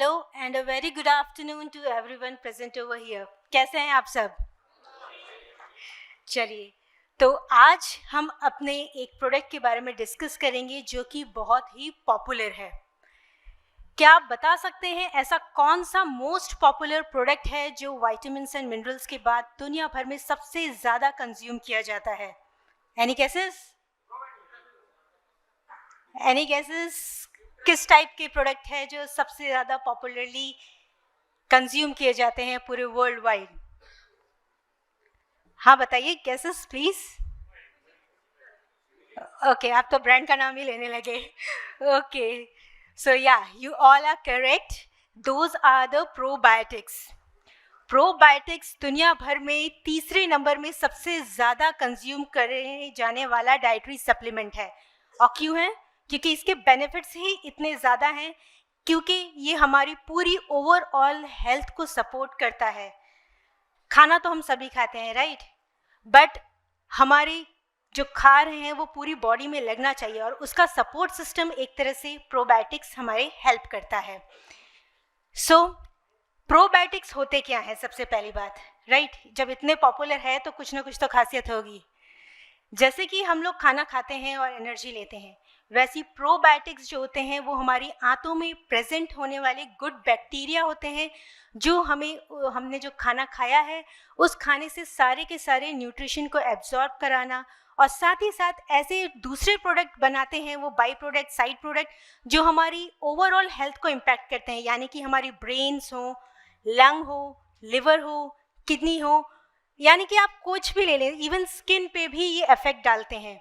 Hello and a very good afternoon to everyone present over here. कैसे हैं आप सब? चलिए, तो आज हम अपने एक प्रोडक्ट के बारे में डिस्कस करेंगे जो कि बहुत ही पॉपुलर है. क्या आप बता सकते हैं ऐसा कौन सा मोस्ट पॉपुलर प्रोडक्ट है जो विटामिन्स एंड मिनरल्स के बाद दुनिया भर में सबसे ज़्यादा कंज्यूम किया जाता है? Any guesses? Any guesses? किस टाइप के प्रोडक्ट है जो सबसे ज़्यादा पॉपुलरली कंज्यूम किए जाते हैं पूरे वर्ल्ड वाइड? हाँ बताइए, गेसेस प्लीज. ओके, आप तो ब्रांड का नाम ही लेने लगे. ओके, सो या you all are correct. Those are the probiotics. Probiotics दुनिया भर में तीसरे नंबर में सबसे ज़्यादा कंज्यूम करे जाने वाला डाइटरी सप्लीमेंट है. और क्यों है? क्योंकि इसके बेनिफिट्स ही इतने ज़्यादा हैं, क्योंकि ये हमारी पूरी ओवरऑल हेल्थ को सपोर्ट करता है. खाना तो हम सभी खाते हैं, राइट? बट हमारी जो खा रहे हैं वो पूरी बॉडी में लगना चाहिए, और उसका सपोर्ट सिस्टम एक तरह से प्रोबायोटिक्स हमारे हेल्प करता है. सो प्रोबायोटिक्स होते क्या हैं? सबसे पहली बात, राइट, जब इतने पॉपुलर है तो कुछ ना कुछ तो खासियत होगी. जैसे कि हम लोग खाना खाते हैं और एनर्जी लेते हैं, वैसी प्रोबायोटिक्स जो होते हैं वो हमारी आंतों में प्रेजेंट होने वाले गुड बैक्टीरिया होते हैं, जो हमने जो खाना खाया है उस खाने से सारे के सारे न्यूट्रिशन को एब्जॉर्ब कराना, और साथ ही साथ ऐसे दूसरे प्रोडक्ट बनाते हैं, वो बाई प्रोडक्ट, साइड प्रोडक्ट, जो हमारी ओवरऑल हेल्थ को इम्पैक्ट करते हैं. यानी कि हमारी ब्रेन्स हो, लंग हो, लिवर हो, किडनी हो, यानी कि आप कुछ भी ले लें, इवन स्किन पे भी ये इफेक्ट डालते हैं,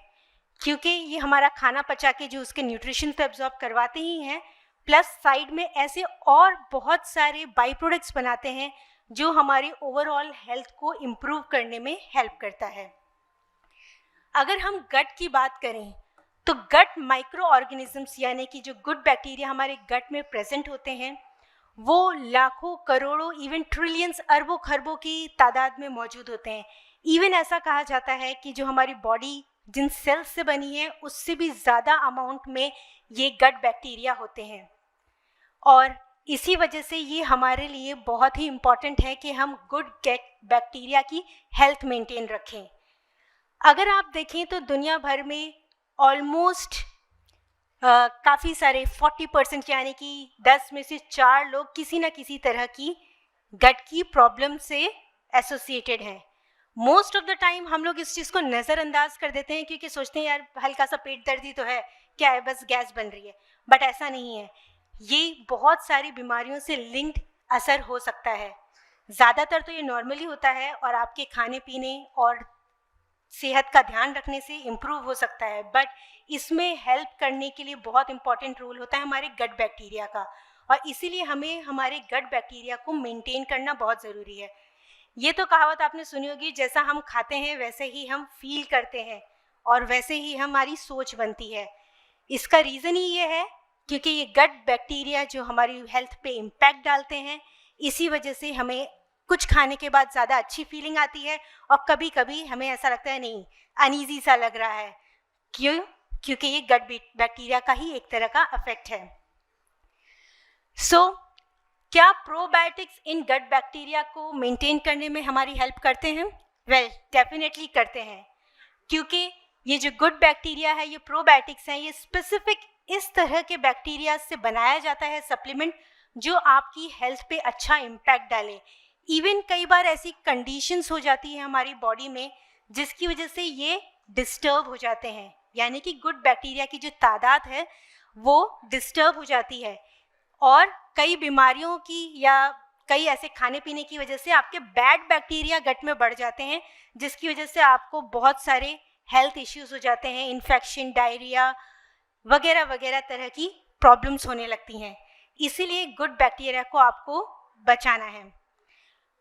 क्योंकि ये हमारा खाना पचा के जो उसके न्यूट्रिशन तो एब्जॉर्ब करवाते ही हैं, प्लस साइड में ऐसे और बहुत सारे बाई प्रोडक्ट्स बनाते हैं जो हमारी ओवरऑल हेल्थ को इम्प्रूव करने में हेल्प करता है. अगर हम गट की बात करें तो गट माइक्रो ऑर्गेनिजम्स, यानी कि जो गुड बैक्टीरिया हमारे गट में प्रेजेंट होते हैं, वो लाखों, करोड़ों, इवन ट्रिलियंस, अरबों खरबों की तादाद में मौजूद होते हैं. इवन ऐसा कहा जाता है कि जो हमारी बॉडी जिन सेल्स से बनी है उससे भी ज़्यादा अमाउंट में ये गट बैक्टीरिया होते हैं, और इसी वजह से ये हमारे लिए बहुत ही इम्पॉर्टेंट है कि हम गुड बैक्टीरिया की हेल्थ मेंटेन रखें. अगर आप देखें तो दुनिया भर में ऑलमोस्ट काफ़ी सारे 40%, यानी कि 10 में से 4 लोग किसी न किसी तरह की गट की प्रॉब्लम से एसोसिएटेड हैं. मोस्ट ऑफ द टाइम हम लोग इस चीज़ को नज़रअंदाज कर देते हैं, क्योंकि सोचते हैं यार हल्का सा पेट दर्द ही तो है, क्या है, बस गैस बन रही है. बट ऐसा नहीं है, ये बहुत सारी बीमारियों से लिंक्ड असर हो सकता है. ज़्यादातर तो ये नॉर्मली होता है और आपके खाने पीने और सेहत का ध्यान रखने से इम्प्रूव हो सकता है, बट इसमें हेल्प करने के लिए बहुत इंपॉर्टेंट रोल होता है हमारे गट बैक्टीरिया का, और इसीलिए हमें हमारे गट बैक्टीरिया को मेंटेन करना बहुत ज़रूरी है. ये तो कहावत आपने सुनी होगी, जैसा हम खाते हैं वैसे ही हम फील करते हैं और वैसे ही हमारी सोच बनती है. इसका रीज़न ही ये है क्योंकि ये गट बैक्टीरिया जो हमारी हेल्थ पे इम्पैक्ट डालते हैं, इसी वजह से हमें कुछ खाने के बाद ज़्यादा अच्छी फीलिंग आती है, और कभी कभी हमें ऐसा लगता है नहीं, अनईजी सा लग रहा है. क्यों? क्योंकि ये गट बैक्टीरिया का ही एक तरह का इफेक्ट है. क्या प्रोबायोटिक्स इन गट बैक्टीरिया को मेंटेन करने में हमारी हेल्प करते हैं? वेल, डेफिनेटली करते हैं, क्योंकि ये जो गुड बैक्टीरिया है, ये प्रोबायोटिक्स हैं, ये स्पेसिफिक इस तरह के बैक्टीरिया से बनाया जाता है सप्लीमेंट जो आपकी हेल्थ पे अच्छा इम्पैक्ट डाले. इवन कई बार ऐसी कंडीशंस हो जाती है हमारी बॉडी में जिसकी वजह से ये डिस्टर्ब हो जाते हैं, यानी कि गुड बैक्टीरिया की जो तादाद है वो डिस्टर्ब हो जाती है, और कई बीमारियों की या कई ऐसे खाने पीने की वजह से आपके बैड बैक्टीरिया गट में बढ़ जाते हैं, जिसकी वजह से आपको बहुत सारे हेल्थ इश्यूज हो जाते हैं, इन्फेक्शन, डायरिया वगैरह वगैरह तरह की प्रॉब्लम्स होने लगती हैं. इसीलिए गुड बैक्टीरिया को आपको बचाना है.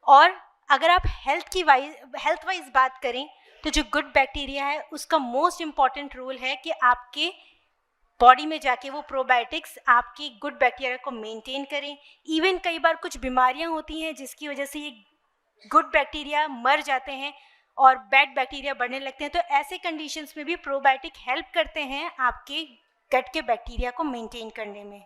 और अगर आप हेल्थ वाइज बात करें तो जो गुड बैक्टीरिया है उसका मोस्ट इम्पॉर्टेंट रोल है कि आपके बॉडी में जाके वो प्रोबायोटिक्स आपकी गुड बैक्टीरिया को मेंटेन करें. इवन कई बार कुछ बीमारियां होती हैं जिसकी वजह से ये गुड बैक्टीरिया मर जाते हैं और बैड बैक्टीरिया बढ़ने लगते हैं, तो ऐसे कंडीशंस में भी प्रोबायोटिक हेल्प करते हैं आपके गट के बैक्टीरिया को मेंटेन करने में.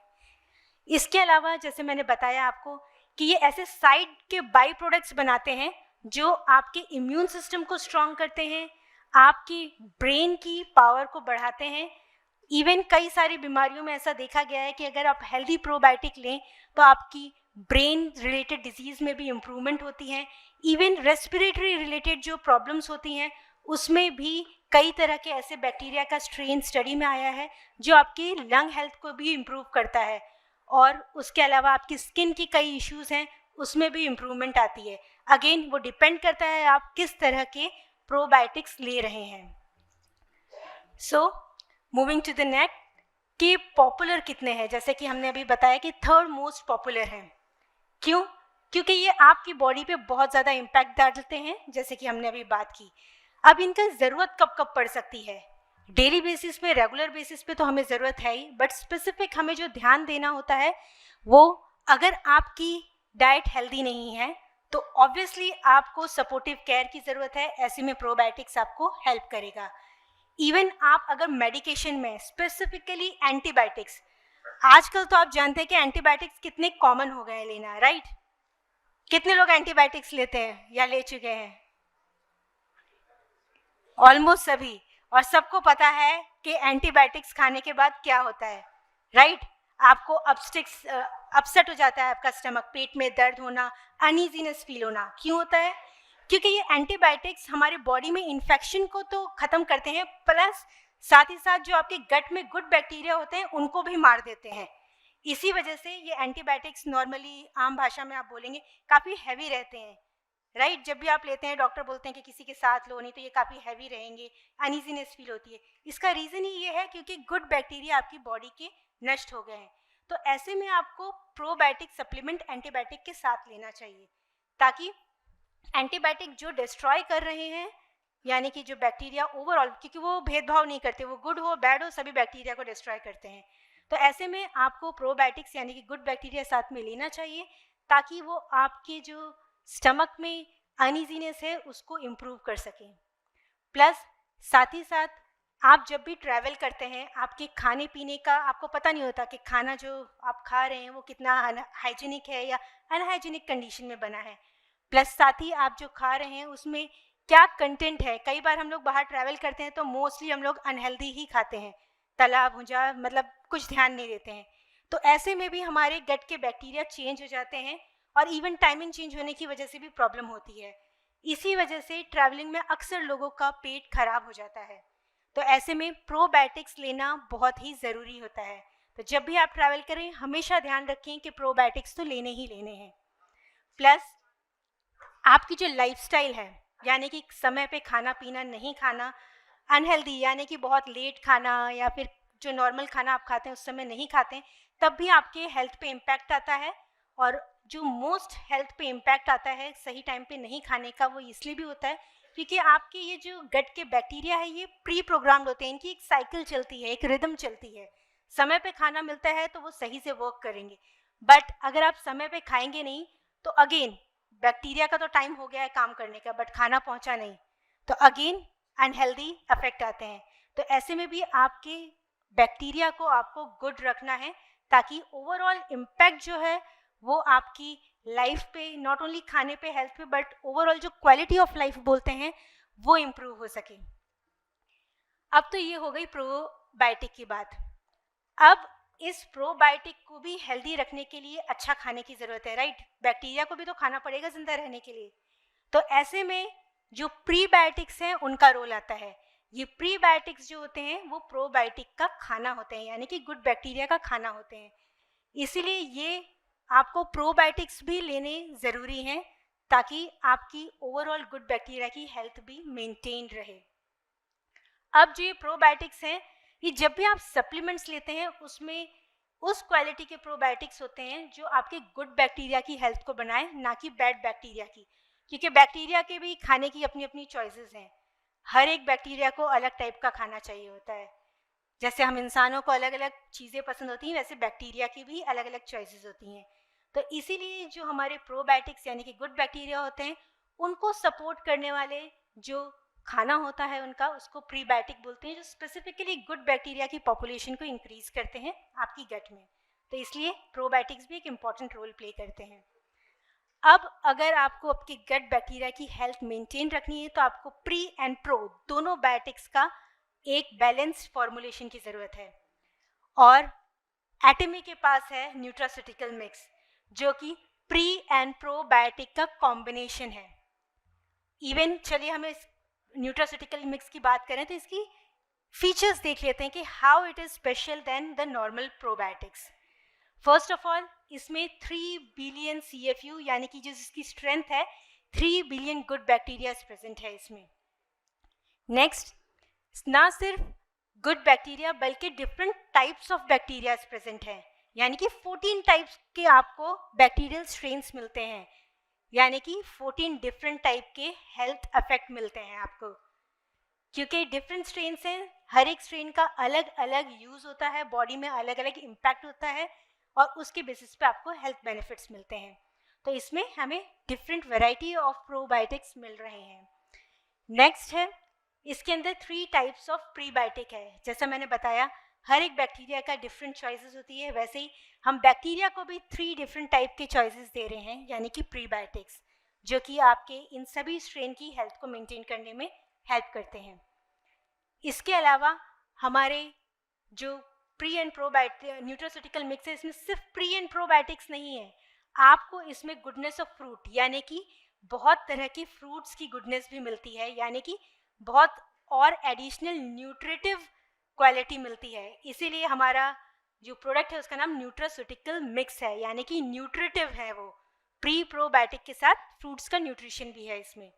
इसके अलावा जैसे मैंने बताया आपको कि ये ऐसे साइड के बाई प्रोडक्ट्स बनाते हैं जो आपके इम्यून सिस्टम को स्ट्रॉन्ग करते हैं, आपकी ब्रेन की पावर को बढ़ाते हैं। इवन कई सारी बीमारियों में ऐसा देखा गया है कि अगर आप हेल्दी प्रोबायोटिक लें तो आपकी ब्रेन रिलेटेड डिजीज़ में भी इम्प्रूवमेंट होती है। इवन रेस्पिरेटरी रिलेटेड जो प्रॉब्लम्स होती हैं उसमें भी कई तरह के ऐसे बैक्टीरिया का स्ट्रेन स्टडी में आया है जो आपकी लंग हेल्थ को भी इम्प्रूव करता है। और उसके अलावा आपकी स्किन की कई इश्यूज़ हैं उसमें भी इम्प्रूवमेंट आती है। अगेन वो डिपेंड करता है आप किस तरह के प्रोबायोटिक्स ले रहे हैं। So moving to the next कि पॉपुलर कितने हैं, जैसे कि हमने अभी बताया कि थर्ड मोस्ट पॉपुलर हैं। क्यों? क्योंकि ये आपकी बॉडी पे बहुत ज़्यादा इम्पैक्ट डालते हैं, जैसे कि हमने अभी बात की। अब इनका ज़रूरत कब कब पड़ सकती है? डेली बेसिस पे, रेगुलर बेसिस पे तो हमें ज़रूरत है ही, बट स्पेसिफिक हमें जो ध्यान देना होता है वो अगर आपकी डाइट हेल्दी नहीं है तो ऑब्वियसली आपको सपोर्टिव केयर की ज़रूरत है। ऐसे में प्रोबायोटिक्स आपको हेल्प करेगा। इवन आप अगर मेडिकेशन में स्पेसिफिकली एंटीबायोटिक्स, आजकल तो आप जानते हैं कि एंटीबायोटिक्स कितने कॉमन हो गए हैं लेना, राइट? कितने लोग एंटीबायोटिक्स लेते हैं या ले चुके हैं? ऑलमोस्ट सभी। और सबको पता है कि एंटीबायोटिक्स खाने के बाद क्या होता है, राइट? आपको अपसेट हो जाता है आपका स्टमक, पेट में दर्द होना, अनईजीनेस फील होना। क्यों होता है? क्योंकि ये एंटीबायोटिक्स हमारे बॉडी में इन्फेक्शन को तो ख़त्म करते हैं, प्लस साथ ही साथ जो आपके गट में गुड बैक्टीरिया होते हैं उनको भी मार देते हैं। इसी वजह से ये एंटीबायोटिक्स नॉर्मली आम भाषा में आप बोलेंगे काफ़ी हैवी रहते हैं, राइट? जब भी आप लेते हैं डॉक्टर बोलते हैं कि किसी के साथ लो, नहीं तो ये काफ़ी हैवी रहेंगे, अनईजीनेस फील होती है। इसका रीज़न ही ये है क्योंकि गुड बैक्टीरिया आपकी बॉडी के नष्ट हो गए हैं। तो ऐसे में आपको प्रोबायोटिक सप्लीमेंट एंटीबायोटिक के साथ लेना चाहिए, ताकि एंटीबायोटिक जो डिस्ट्रॉय कर रहे हैं, यानी कि जो बैक्टीरिया ओवरऑल, क्योंकि वो भेदभाव नहीं करते, वो गुड हो बैड हो सभी बैक्टीरिया को डिस्ट्रॉय करते हैं। तो ऐसे में आपको प्रोबायोटिक्स यानी कि गुड बैक्टीरिया साथ में लेना चाहिए, ताकि वो आपके जो स्टमक में अनईजीनेस है उसको इम्प्रूव कर सकें। प्लस साथ ही साथ आप जब भी ट्रैवल करते हैं, आपके खाने पीने का आपको पता नहीं होता कि खाना जो आप खा रहे हैं वो कितना हाइजीनिक है या अनहाइजीनिक कंडीशन में बना है। प्लस साथ ही आप जो खा रहे हैं उसमें क्या कंटेंट है। कई बार हम लोग बाहर ट्रैवल करते हैं तो मोस्टली हम लोग अनहेल्दी ही खाते हैं, तला भुजा, मतलब कुछ ध्यान नहीं देते हैं। तो ऐसे में भी हमारे गट के बैक्टीरिया चेंज हो जाते हैं और इवन टाइमिंग चेंज होने की वजह से भी प्रॉब्लम होती है। इसी वजह से ट्रैवलिंग में अक्सर लोगों का पेट खराब हो जाता है। तो ऐसे में प्रोबायोटिक्स लेना बहुत ही ज़रूरी होता है। तो जब भी आप ट्रैवल करें हमेशा ध्यान रखें कि प्रोबायोटिक्स तो लेने ही लेने हैं। प्लस आपकी जो लाइफस्टाइल है, यानी कि समय पे खाना पीना नहीं खाना, अनहेल्दी यानी कि बहुत लेट खाना या फिर जो नॉर्मल खाना आप खाते हैं उस समय नहीं खाते हैं, तब भी आपके हेल्थ पे इम्पैक्ट आता है। और जो मोस्ट हेल्थ पे इम्पैक्ट आता है सही टाइम पे नहीं खाने का, वो इसलिए भी होता है क्योंकि आपके ये जो गट के बैक्टीरिया है ये प्री प्रोग्राम्ड होते हैं, इनकी एक साइकिल चलती है, एक रिदम चलती है। समय पे खाना मिलता है तो वो सही से वर्क करेंगे, बट अगर आप समय पे खाएंगे नहीं तो अगेन बैक्टीरिया का तो टाइम हो गया है काम करने का, बट खाना पहुंचा नहीं, तो अगेन अनहेल्दी इफेक्ट आते हैं। तो ऐसे में भी आपके बैक्टीरिया को आपको गुड रखना है, ताकि ओवरऑल इम्पैक्ट जो है वो आपकी लाइफ पे, नॉट ओनली खाने पे, हेल्थ पे, बट ओवरऑल जो क्वालिटी ऑफ लाइफ बोलते हैं वो इम्प्रूव हो सके। अब तो ये हो गई प्रोबायोटिक की बात। अब इस प्रोबायोटिक को भी हेल्दी रखने के लिए अच्छा खाने की ज़रूरत है, राइट? बैक्टीरिया को भी तो खाना पड़ेगा जिंदा रहने के लिए। तो ऐसे में जो प्रीबायोटिक्स हैं उनका रोल आता है। ये प्रीबायोटिक्स जो होते हैं वो प्रोबायोटिक का खाना होते हैं, यानी कि गुड बैक्टीरिया का खाना होते हैं। इसीलिए ये आपको प्रोबायोटिक्स भी लेने ज़रूरी हैं, ताकि आपकी ओवरऑल गुड बैक्टीरिया की हेल्थ भी मेंटेन रहे। अब जो ये प्रोबायोटिक्स हैं, ये जब भी आप सप्लीमेंट्स लेते हैं उसमें उस क्वालिटी के प्रोबायोटिक्स होते हैं जो आपके गुड बैक्टीरिया की हेल्थ को बनाए, ना कि बैड बैक्टीरिया की। क्योंकि बैक्टीरिया के भी खाने की अपनी अपनी चॉइसेस हैं। हर एक बैक्टीरिया को अलग टाइप का खाना चाहिए होता है। जैसे हम इंसानों को अलग अलग चीज़ें पसंद होती हैं, वैसे बैक्टीरिया की भी अलग अलग चॉइसेस होती हैं। तो इसीलिए जो हमारे प्रोबायोटिक्स यानी कि गुड बैक्टीरिया होते हैं, उनको सपोर्ट करने वाले जो खाना होता है उनका, उसको प्रीबायोटिक बोलते हैं, जो स्पेसिफिकली गुड बैक्टीरिया की पॉपुलेशन को इंक्रीज करते हैं आपकी गट में। तो इसलिए प्रोबायोटिक्स भी एक इम्पॉर्टेंट रोल प्ले करते हैं। अब अगर आपको आपकी गट बैक्टीरिया की हेल्थ मेंटेन रखनी है तो आपको प्री एंड प्रो दोनों बायोटिक्स का एक बैलेंस्ड फॉर्मुलेशन की ज़रूरत है। और एटमी के पास है न्यूट्रास्यूटिकल मिक्स, जो कि प्री एंड प्रोबायोटिक का कॉम्बिनेशन है। इवन चलिए हमें इस न्यूट्रास्यूटिकल मिक्स की बात करें तो इसकी फीचर्स देख लेते हैं कि how it is special then the normal probiotics. First of all, इसमें 3 बिलियन CFU यानी कि जो इसकी स्ट्रेंथ है 3 बिलियन गुड बैक्टीरिया प्रेजेंट है इसमें। नेक्स्ट, ना सिर्फ गुड बैक्टीरिया बल्कि different types of bacteria present हैं, यानी कि 14 टाइप्स के आपको बैक्टीरियल स्ट्रेन्स मिलते हैं, यानी कि 14 डिफरेंट टाइप के हेल्थ इफेक्ट मिलते हैं आपको। क्योंकि डिफरेंट स्ट्रेन्स हैं, हर एक स्ट्रेन का अलग अलग यूज़ होता है, बॉडी में अलग अलग इम्पैक्ट होता है और उसके बेसिस पे आपको हेल्थ बेनिफिट्स मिलते हैं। तो इसमें हमें डिफरेंट वैरायटी ऑफ प्रोबायोटिक्स मिल रहे हैं। नेक्स्ट है, इसके अंदर 3 टाइप्स ऑफ प्रीबायोटिक है। जैसा मैंने बताया हर एक बैक्टीरिया का डिफरेंट चॉइसेस होती है, वैसे ही हम बैक्टीरिया को भी 3 डिफरेंट टाइप के चॉइसेस दे रहे हैं, यानी कि प्रीबायोटिक्स, जो कि आपके इन सभी स्ट्रेन की हेल्थ को मेंटेन करने में हेल्प करते हैं। इसके अलावा हमारे जो pre and probiotic nutraceutical mix है, इसमें सिर्फ प्री एंड प्रोबायोटिक्स नहीं है, आपको इसमें गुडनेस ऑफ फ्रूट यानी कि बहुत तरह के फ्रूट्स की गुडनेस भी मिलती है, यानी कि बहुत और एडिशनल न्यूट्रिटिव क्वालिटी मिलती है। इसीलिए हमारा जो प्रोडक्ट है उसका नाम न्यूट्रास्यूटिकल मिक्स है, यानी कि न्यूट्रिटिव है वो। प्री प्रोबायोटिक के साथ फ्रूट्स का न्यूट्रिशन भी है इसमें।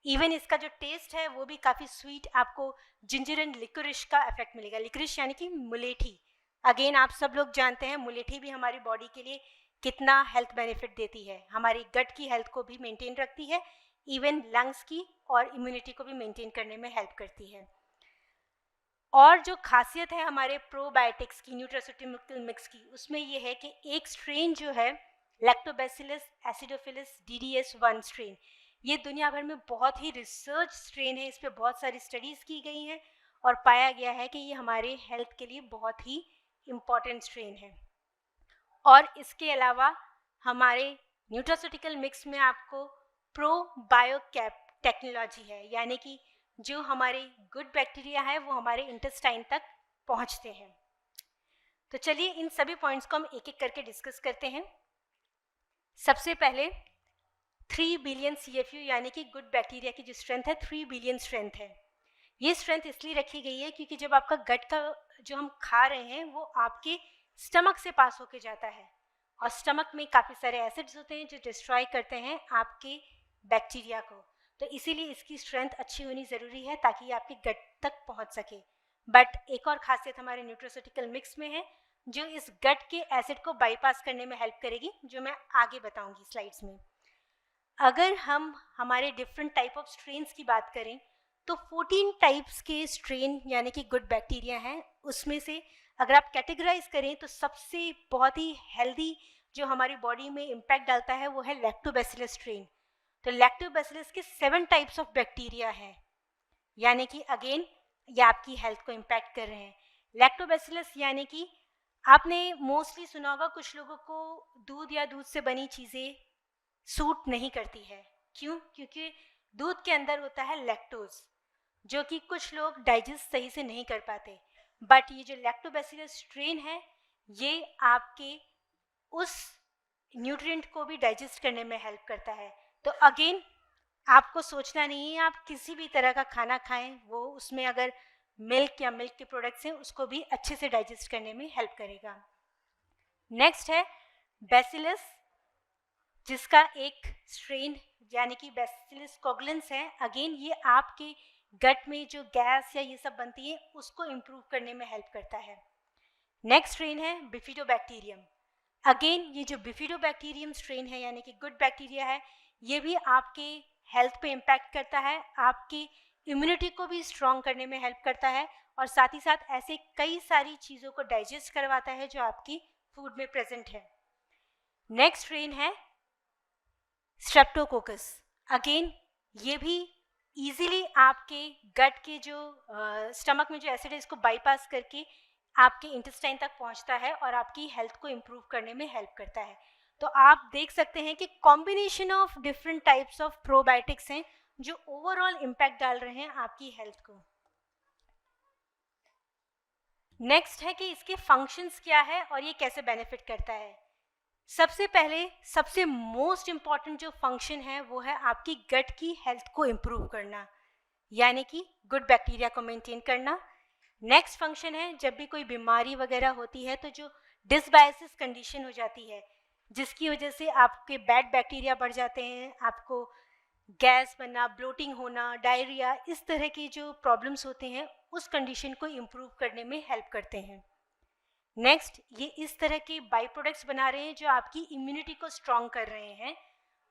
इवन इसका जो टेस्ट है वो भी काफ़ी स्वीट, आपको जिंजर एंड लिकोरिश का इफेक्ट मिलेगा। लिकोरिश यानी कि मुलेठी, अगेन आप सब लोग जानते हैं मुलेठी भी हमारी बॉडी के लिए कितना हेल्थ बेनिफिट देती है, हमारी गट की हेल्थ को भी मेंटेन रखती है, इवन लंग्स की और इम्यूनिटी को भी मेंटेन करने में हेल्प करती है। और जो खासियत है हमारे प्रोबायोटिक्स की न्यूट्रास्यूटिकल मिक्स की, उसमें ये है कि एक स्ट्रेन जो है लैक्टोबैसिलस एसिडोफिलस DDS1 स्ट्रेन, ये दुनिया भर में बहुत ही रिसर्च स्ट्रेन है, इस पर बहुत सारी स्टडीज़ की गई हैं और पाया गया है कि ये हमारे हेल्थ के लिए बहुत ही इम्पॉर्टेंट स्ट्रेन है। और इसके अलावा हमारे न्यूट्रास्यूटिकल मिक्स में आपको प्रोबायोकैप टेक्नोलॉजी है, यानी कि जो हमारे गुड बैक्टीरिया है वो हमारे इंटेस्टाइन तक पहुंचते हैं। तो चलिए इन सभी पॉइंट्स को हम एक एक करके डिस्कस करते हैं। सबसे पहले 3 बिलियन CFU यानी कि गुड बैक्टीरिया की जो स्ट्रेंथ है 3 बिलियन स्ट्रेंथ है। ये स्ट्रेंथ इसलिए रखी गई है क्योंकि जब आपका गट का जो हम खा रहे हैं वो आपके स्टमक से पास होके जाता है और स्टमक में काफ़ी सारे एसिड्स होते हैं जो डिस्ट्रॉय करते हैं आपके बैक्टीरिया को, तो इसीलिए इसकी स्ट्रेंथ अच्छी होनी ज़रूरी है ताकि ये आपके गट तक पहुंच सके। बट एक और खासियत हमारे न्यूट्रास्यूटिकल मिक्स में है जो इस गट के एसिड को बाईपास करने में हेल्प करेगी, जो मैं आगे बताऊंगी स्लाइड्स में। अगर हम हमारे डिफरेंट टाइप ऑफ स्ट्रेन्स की बात करें तो 14 टाइप्स के स्ट्रेन यानी कि गुड बैक्टीरिया हैं, उसमें से अगर आप कैटेगराइज करें तो सबसे बहुत ही हेल्दी जो हमारी बॉडी में इम्पैक्ट डालता है वो है लैक्टोबैसिलस स्ट्रेन। तो लैक्टोबैसिलस के 7 टाइप्स ऑफ बैक्टीरिया हैं, यानी कि अगेन ये आपकी हेल्थ को इम्पैक्ट कर रहे हैं। लैक्टोबैसिलस यानी कि आपने मोस्टली सुना होगा कुछ लोगों को दूध या दूध से बनी चीज़ें सूट नहीं करती है। क्यों? क्योंकि दूध के अंदर होता है लैक्टोज, जो कि कुछ लोग डाइजेस्ट सही से नहीं कर पाते। बट ये जो लैक्टोबैसिलस स्ट्रेन है ये आपके उस न्यूट्रिएंट को भी डाइजेस्ट करने में हेल्प करता है। तो अगेन आपको सोचना नहीं है, आप किसी भी तरह का खाना खाएं वो उसमें अगर मिल्क या मिल्क के प्रोडक्ट्स हैं उसको भी अच्छे से डाइजेस्ट करने में हेल्प करेगा। नेक्स्ट है बैसिलस, जिसका एक स्ट्रेन यानी कि बैसिलस कोगुलेंस है। अगेन ये आपके गट में जो गैस या ये सब बनती है उसको इम्प्रूव करने में हेल्प करता है। नेक्स्ट स्ट्रेन है बिफिडोबैक्टीरियम। अगेन ये जो बिफिडोबैक्टीरियम स्ट्रेन है यानी कि गुड बैक्टीरिया है, ये भी आपके हेल्थ पे इम्पैक्ट करता है, आपकी इम्यूनिटी को भी स्ट्रॉन्ग करने में हेल्प करता है और साथ ही साथ ऐसे कई सारी चीज़ों को डाइजेस्ट करवाता है जो आपकी फूड में प्रेजेंट है। नेक्स्ट स्ट्रेन है स्ट्रेप्टोकोकस। अगेन ये भी इजीली आपके गट के जो स्टमक में जो एसिड है इसको बाईपास करके आपके इंटेस्टाइन तक पहुंचता है और आपकी हेल्थ को इम्प्रूव करने में हेल्प करता है। तो आप देख सकते हैं कि combination of different types of probiotics हैं जो ओवरऑल इम्पैक्ट डाल रहे हैं आपकी हेल्थ को। नेक्स्ट है कि इसके फंक्शंस क्या है और ये कैसे बेनिफिट करता है। सबसे पहले सबसे मोस्ट इम्पॉर्टेंट जो फंक्शन है वो है आपकी गट की हेल्थ को इम्प्रूव करना, यानी कि गुड बैक्टीरिया को मेंटेन करना। नेक्स्ट फंक्शन है जब भी कोई बीमारी वगैरह होती है तो जो डिसबायोसिस कंडीशन हो जाती है जिसकी वजह से आपके बैड बैक्टीरिया बढ़ जाते हैं, आपको गैस बनना, ब्लोटिंग होना, डायरिया, इस तरह की जो प्रॉब्लम्स होते हैं उस कंडीशन को इम्प्रूव करने में हेल्प करते हैं। नेक्स्ट, ये इस तरह के बाई प्रोडक्ट्स बना रहे हैं जो आपकी इम्यूनिटी को स्ट्रॉन्ग कर रहे हैं,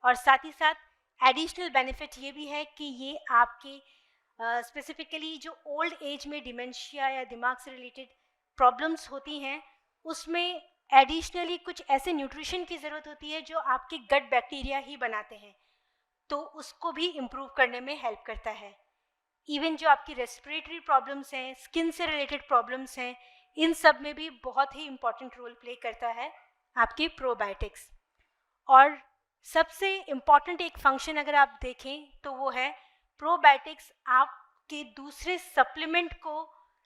और साथ ही साथ एडिशनल बेनिफिट ये भी है कि ये आपके स्पेसिफिकली जो ओल्ड एज में डिमेंशिया या दिमाग से रिलेटेड प्रॉब्लम्स होती हैं उसमें एडिशनली कुछ ऐसे न्यूट्रिशन की ज़रूरत होती है जो आपके गट बैक्टीरिया ही बनाते हैं, तो उसको भी इम्प्रूव करने में हेल्प करता है। इवन जो आपकी रेस्पिरेटरी प्रॉब्लम्स हैं, स्किन से रिलेटेड प्रॉब्लम्स हैं, इन सब में भी बहुत ही इम्पॉर्टेंट रोल प्ले करता है आपके प्रोबायोटिक्स। और सबसे इम्पॉर्टेंट एक फंक्शन अगर आप देखें तो वो है प्रोबायोटिक्स आपके दूसरे सप्लीमेंट को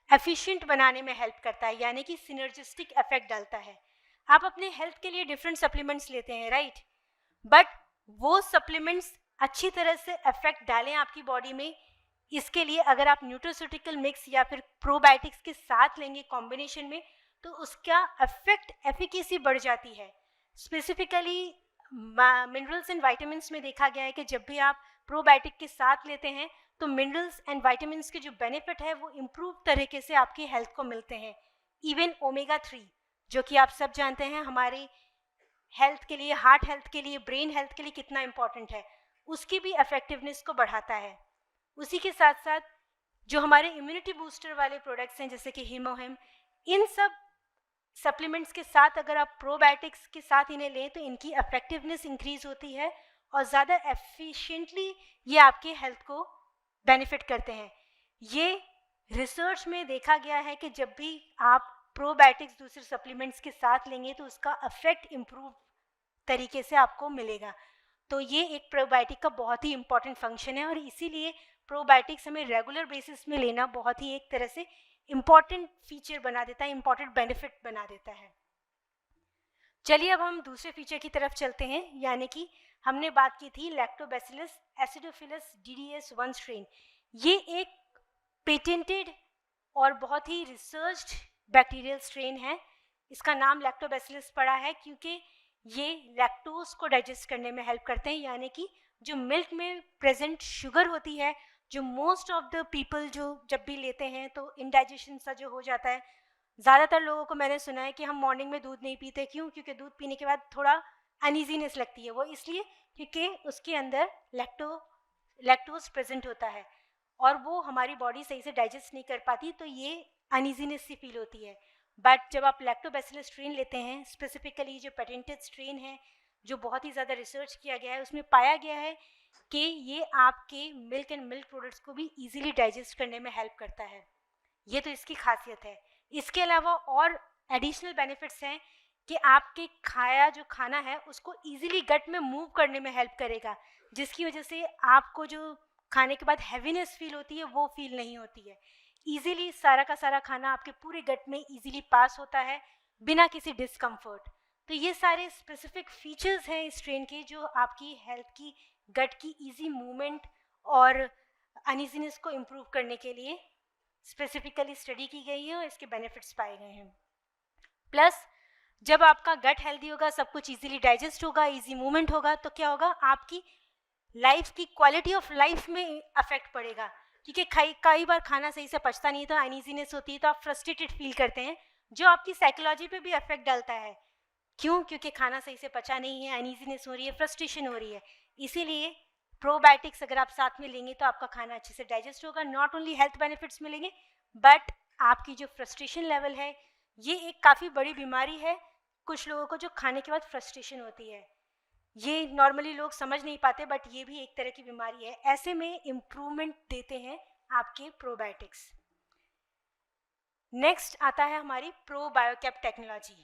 एफिशिएंट बनाने में हेल्प करता है, यानी कि सिनर्जिस्टिक इफेक्ट डालता है। आप अपने हेल्थ के लिए डिफरेंट सप्लीमेंट्स लेते हैं, राइट, बट वो सप्लीमेंट्स अच्छी तरह से इफेक्ट डालें आपकी बॉडी में, इसके लिए अगर आप न्यूट्रोस्यूटिकल मिक्स या फिर प्रोबायोटिक्स के साथ लेंगे कॉम्बिनेशन में तो उसका इफेक्ट एफिकेसी बढ़ जाती है। स्पेसिफिकली मिनरल्स एंड वाइटामिन्स में देखा गया है कि जब भी आप प्रोबायोटिक के साथ लेते हैं तो मिनरल्स एंड वाइटामिन्स के जो बेनिफिट है वो इम्प्रूव तरीके से आपकी हेल्थ को मिलते हैं। इवन ओमेगा 3 जो कि आप सब जानते हैं हमारी हेल्थ के लिए, हार्ट हेल्थ के लिए, ब्रेन हेल्थ के लिए कितना इम्पॉर्टेंट है, उसकी भी इफेक्टिवनेस को बढ़ाता है। उसी के साथ साथ जो हमारे इम्यूनिटी बूस्टर वाले प्रोडक्ट्स हैं जैसे कि हीमोहिम, इन सब सप्लीमेंट्स के साथ अगर आप प्रोबायोटिक्स के साथ इन्हें लें तो इनकी इफेक्टिवनेस इंक्रीज होती है और ज़्यादा एफिशिएंटली ये आपके हेल्थ को बेनिफिट करते हैं। ये रिसर्च में देखा गया है कि जब भी आप प्रोबायोटिक्स दूसरे सप्लीमेंट्स के साथ लेंगे तो उसका इफेक्ट इम्प्रूव तरीके से आपको मिलेगा। तो ये एक प्रोबायोटिक का बहुत ही इंपॉर्टेंट फंक्शन है और इसीलिए प्रोबायोटिक्स हमें रेगुलर बेसिस में लेना बहुत ही एक तरह से इम्पॉर्टेंट फीचर बना देता है, इम्पॉर्टेंट बेनिफिट बना देता है। चलिए अब हम दूसरे फीचर की तरफ चलते हैं, यानी कि हमने बात की थी लैक्टोबैसिलस एसिडोफिलस DDS1 स्ट्रेन। ये एक पेटेंटेड और बहुत ही रिसर्च्ड बैक्टीरियल स्ट्रेन है। इसका नाम लैक्टोबैसिलस पड़ा है क्योंकि ये लैक्टोज को डाइजेस्ट करने में हेल्प करते हैं, यानी कि जो मिल्क में प्रेजेंट शुगर होती है जो मोस्ट ऑफ द पीपल जो जब भी लेते हैं तो इंडाइजेशन सा जो हो जाता है। ज़्यादातर लोगों को मैंने सुना है कि हम मॉर्निंग में दूध नहीं पीते, क्यों? क्योंकि दूध पीने के बाद थोड़ा अनईजीनेस लगती है। वो इसलिए क्योंकि उसके अंदर लैक्टोज प्रेजेंट होता है और वो हमारी बॉडी सही से डाइजेस्ट नहीं कर पाती, तो ये अनईजीनेस सी फील होती है। बट जब आप लैक्टोबैसिलस स्ट्रेन लेते हैं, स्पेसिफिकली जो पेटेंटेड स्ट्रेन है जो बहुत ही ज़्यादा रिसर्च किया गया है, उसमें पाया गया है कि ये आपके मिल्क एंड मिल्क प्रोडक्ट्स को भी इजीली डाइजेस्ट करने में हेल्प करता है। ये तो इसकी खासियत है। इसके अलावा और एडिशनल बेनिफिट्स हैं कि आपके खाया जो खाना है उसको इजीली गट में मूव करने में हेल्प करेगा, जिसकी वजह से आपको जो खाने के बाद हैवीनेस फील होती है वो फील नहीं होती है। इजीली सारा का सारा खाना आपके पूरे गट में इजीली पास होता है बिना किसी डिस्कम्फर्ट। तो ये सारे स्पेसिफिक फीचर्स हैं इस ट्रेन के जो आपकी हेल्थ की, गट की इजी मूवमेंट और अनईजीनेस को इम्प्रूव करने के लिए स्पेसिफिकली स्टडी की गई है और इसके बेनिफिट्स पाए गए हैं। प्लस जब आपका गट हेल्दी होगा, सब कुछ इजीली डाइजेस्ट होगा, इजी मूवमेंट होगा, तो क्या होगा, आपकी लाइफ की क्वालिटी ऑफ लाइफ में अफेक्ट पड़ेगा। क्योंकि कई बार खाना सही से पचता नहीं है तो अनईजीनेस होती है, तो आप फ्रस्ट्रेटेड फील करते हैं, जो आपकी साइकोलॉजी पे भी अफेक्ट डालता है। क्यों? क्योंकि खाना सही से पचा नहीं है, अनईजीनेस हो रही है, फ्रस्ट्रेशन हो रही है। इसीलिए प्रोबायोटिक्स अगर आप साथ में लेंगे तो आपका खाना अच्छे से डाइजेस्ट होगा, नॉट ओनली हेल्थ बेनिफिट्स मिलेंगे बट आपकी जो फ्रस्ट्रेशन लेवल है, ये एक काफ़ी बड़ी बीमारी है कुछ लोगों को जो खाने के बाद फ्रस्ट्रेशन होती है। ये नॉर्मली लोग समझ नहीं पाते बट ये भी एक तरह की बीमारी है। ऐसे में इम्प्रूवमेंट देते हैं आपके प्रोबायोटिक्स। नेक्स्ट आता है हमारी प्रोबायोकेप टेक्नोलॉजी।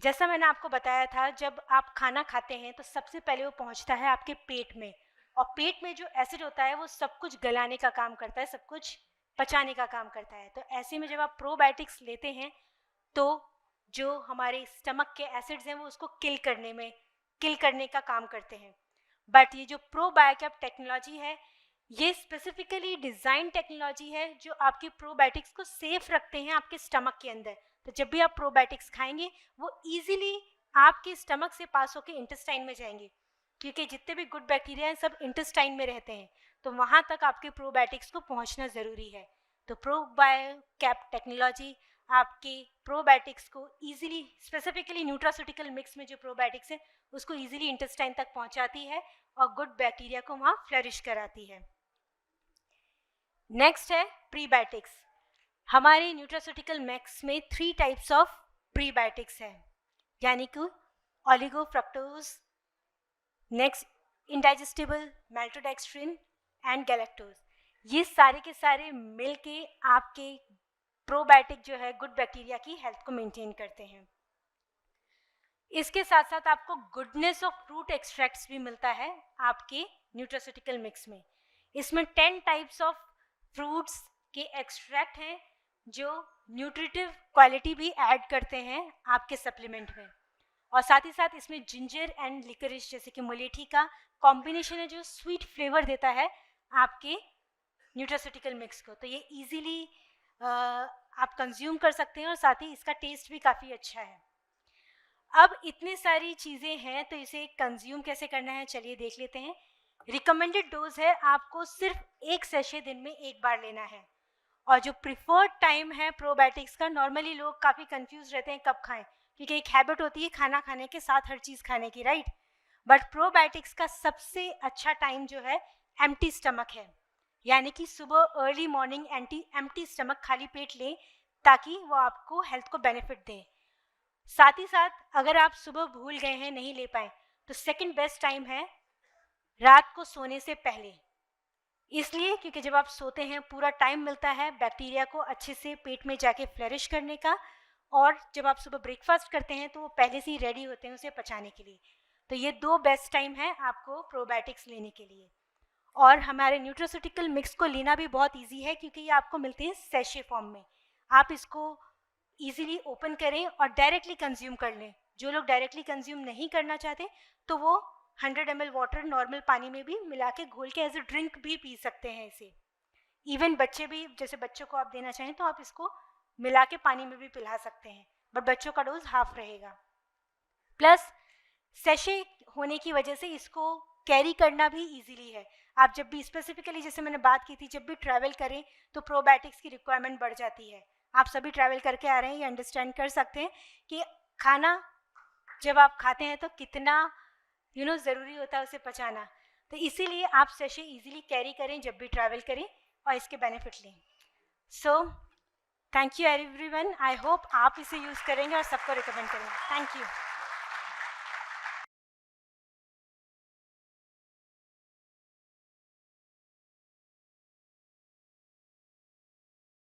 जैसा मैंने आपको बताया था, जब आप खाना खाते हैं तो सबसे पहले वो पहुंचता है आपके पेट में, और पेट में जो एसिड होता है वो सब कुछ गलाने का काम करता है, सब कुछ पचाने का काम करता है। तो ऐसे में जब आप प्रोबायोटिक्स लेते हैं तो जो हमारे स्टमक के एसिड्स हैं वो उसको किल करने का काम करते हैं। बट ये जो प्रोबायोकेप टेक्नोलॉजी है, ये स्पेसिफिकली डिज़ाइन टेक्नोलॉजी है जो आपके प्रोबायोटिक्स को सेफ रखते हैं आपके स्टमक के अंदर। तो जब भी आप प्रोबायोटिक्स खाएंगे वो इजीली आपके स्टमक से पास होकर इंटेस्टाइन में जाएंगे, क्योंकि जितने भी गुड बैक्टीरिया हैं सब इंटेस्टाइन में रहते हैं, तो वहाँ तक आपके प्रोबायोटिक्स को पहुँचना ज़रूरी है। तो प्रोबायोकेप टेक्नोलॉजी आपके प्रोबायोटिक्स को इजीली, स्पेसिफिकली न्यूट्रास्यूटिकल मिक्स में जो प्रोबायोटिक्स है उसको इजीली इंटेस्टाइन तक पहुँचाती है और गुड बैक्टीरिया को वहाँ फ्लरिश कराती है। नेक्स्ट है प्रीबायोटिक्स। हमारे न्यूट्रास्यूटिकल मिक्स में 3 टाइप्स ऑफ प्रीबायोटिक्स है, यानी कि ओलिगोफ्रक्टोज, नेक्स्ट इंडाइजेस्टिबल माल्टोडेक्स्ट्रिन एंड गैलेक्टोज। ये सारे के सारे मिलके आपके प्रोबायोटिक जो है गुड बैक्टीरिया की हेल्थ को मेंटेन करते हैं। इसके साथ साथ आपको गुडनेस ऑफ फ्रूट एक्सट्रैक्ट्स भी मिलता है आपके न्यूट्रास्यूटिकल मिक्स में। इसमें 10 टाइप्स ऑफ फ्रूट्स के एक्सट्रैक्ट हैं जो न्यूट्रिटिव क्वालिटी भी ऐड करते हैं आपके सप्लीमेंट में, और साथ ही साथ इसमें जिंजर एंड लिकरिश जैसे कि मुलेठी का कॉम्बिनेशन है जो स्वीट फ्लेवर देता है आपके न्यूट्रास्यूटिकल मिक्स को। तो ये इजीली आप कंज्यूम कर सकते हैं और साथ ही इसका टेस्ट भी काफ़ी अच्छा है। अब इतनी सारी चीज़ें हैं तो इसे कंज्यूम कैसे करना है चलिए देख लेते हैं। रिकमेंडेड डोज है आपको सिर्फ 1 सैशे दिन में 1 बार लेना है, और जो प्रिफर्ड टाइम है प्रोबायोटिक्स का, नॉर्मली लोग काफ़ी कंफ्यूज रहते हैं कब खाएं, क्योंकि एक हैबिट होती है खाना खाने के साथ हर चीज़ खाने की, राइट। बट प्रोबायोटिक्स का सबसे अच्छा टाइम जो है एम्प्टी स्टमक है, यानी कि सुबह अर्ली मॉर्निंग एम्प्टी स्टमक खाली पेट लें ताकि वो आपको हेल्थ को बेनिफिट दें। साथ ही साथ अगर आप सुबह भूल गए हैं, नहीं ले पाए, तो सेकंड बेस्ट टाइम है रात को सोने से पहले, इसलिए क्योंकि जब आप सोते हैं पूरा टाइम मिलता है बैक्टीरिया को अच्छे से पेट में जाके फ्लरिश करने का, और जब आप सुबह ब्रेकफास्ट करते हैं तो वो पहले से ही रेडी होते हैं उसे पचाने के लिए। तो ये 2 बेस्ट टाइम है आपको प्रोबायोटिक्स लेने के लिए। और हमारे न्यूट्रास्यूटिकल मिक्स को लेना भी बहुत इजी है क्योंकि ये आपको मिलते हैं सैशे फॉर्म में। आप इसको इजीली ओपन करें और डायरेक्टली कंज्यूम कर लें। जो लोग डायरेक्टली कंज्यूम नहीं करना चाहते तो वो 100 ml वाटर नॉर्मल पानी में भी मिला के घोल के एज ए ड्रिंक भी पी सकते हैं इसे। इवन बच्चे भी, जैसे बच्चों को आप देना चाहें तो आप इसको मिला के पानी में भी पिला सकते हैं, बट बच्चों का डोज हाफ रहेगा। प्लस सैशे होने की वजह से इसको कैरी करना भी इजीली है। आप जब भी, स्पेसिफिकली जैसे मैंने बात की थी, जब भी ट्रैवल करें तो प्रोबायोटिक्स की रिक्वायरमेंट बढ़ जाती है। आप सभी ट्रैवल करके आ रहे हैं, ये अंडरस्टैंड कर सकते हैं कि खाना जब आप खाते हैं तो कितना ज़रूरी होता है उसे पचाना। तो इसीलिए आप सैशे इजीली कैरी करें जब भी ट्रैवल करें और इसके बेनिफिट लें। So thank you everyone, I hope आप इसे यूज़ करेंगे और सबको रिकमेंड करेंगे। Thank you.